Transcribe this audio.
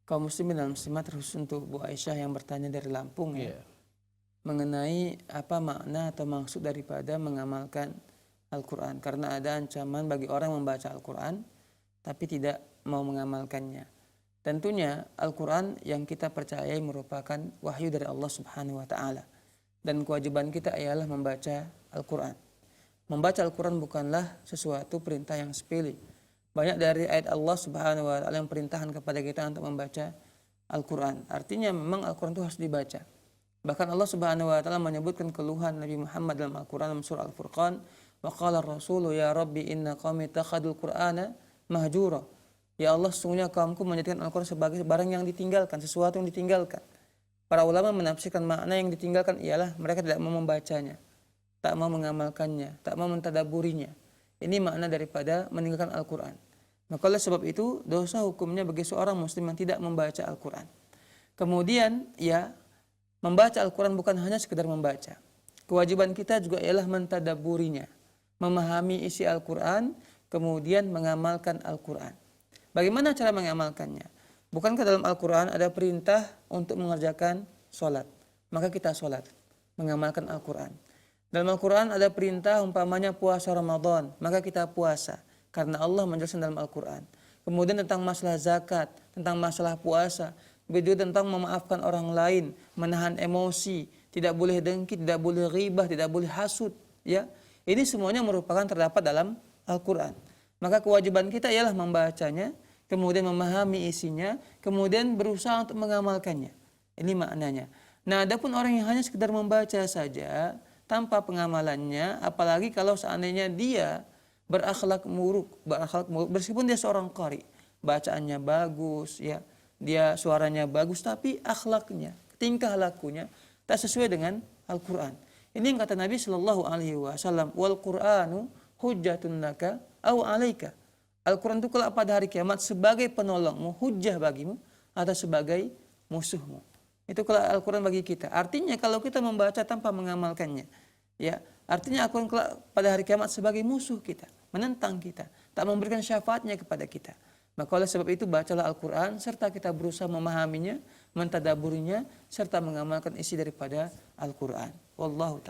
kaum muslimin dan muslimat, terkhusus untuk Bu Aisyah yang bertanya dari Lampung ya, mengenai apa makna atau maksud daripada mengamalkan Al-Quran. Karena ada ancaman bagi orang membaca Al-Quran tapi tidak mau mengamalkannya. Tentunya Al-Quran yang kita percayai merupakan wahyu dari Allah Subhanahu wa Ta'ala, dan kewajiban kita ialah membaca Al-Quran. Membaca Al-Quran bukanlah sesuatu perintah yang sepele. Banyak dari ayat Allah Subhanahu wa Ta'ala yang perintahkan kepada kita untuk membaca Al-Quran. Artinya memang Al-Quran itu harus dibaca. Bahkan Allah Subhanahu wa Ta'ala menyebutkan keluhan Nabi Muhammad dalam Al-Quran dalam surah Al-Furqan, wa qala ar-rasulu ya rabbi inna qaumi takhadul qur'ana mahjura. Ya Allah, sesungguhnya kaumku menjadikan Al-Quran sebagai barang yang ditinggalkan, sesuatu yang ditinggalkan. Para ulama menafsirkan makna yang ditinggalkan ialah mereka tidak mau membacanya, tak mau mengamalkannya, tak mau mentadaburinya. Ini makna daripada meninggalkan Al-Quran. Maka oleh sebab itu dosa hukumnya bagi seorang muslim yang tidak membaca Al-Quran. Kemudian ya, membaca Al-Quran bukan hanya sekedar membaca. Kewajiban kita juga ialah mentadaburinya, memahami isi Al-Quran, kemudian mengamalkan Al-Quran. Bagaimana cara mengamalkannya? Bukankah dalam Al-Quran ada perintah untuk mengerjakan sholat? Maka kita sholat, mengamalkan Al-Quran. Dalam Al-Quran ada perintah umpamanya puasa Ramadan, maka kita puasa, karena Allah menjelaskan dalam Al-Quran. Kemudian tentang masalah zakat, tentang masalah puasa, begitu tentang memaafkan orang lain, menahan emosi, tidak boleh dengki, tidak boleh ghibah, tidak boleh hasud. Ya, ini semuanya merupakan terdapat dalam Al-Quran. Maka kewajiban kita ialah membacanya, kemudian memahami isinya, kemudian berusaha untuk mengamalkannya. Ini maknanya. Nah, adapun orang yang hanya sekedar membaca saja tanpa pengamalannya, apalagi kalau seandainya dia berakhlak buruk, meskipun dia seorang qari, bacaannya bagus, ya, dia suaranya bagus, tapi akhlaknya, tingkah lakunya tak sesuai dengan Al-Quran. Ini yang kata Nabi Shallallahu Alaihi Wasallam, wal Quranu hujjatun laka au alaika. Al-Quran itu kelak pada hari kiamat sebagai penolongmu, hujjah bagimu, atau sebagai musuhmu. Itu kalau Al-Quran bagi kita. Artinya kalau kita membaca tanpa mengamalkannya, ya, artinya Al-Quran pada hari kiamat sebagai musuh kita, menentang kita, tak memberikan syafaatnya kepada kita. Maka oleh sebab itu bacalah Al-Quran serta kita berusaha memahaminya, mentadaburinya, serta mengamalkan isi daripada Al-Quran. Wallahu ta'ala.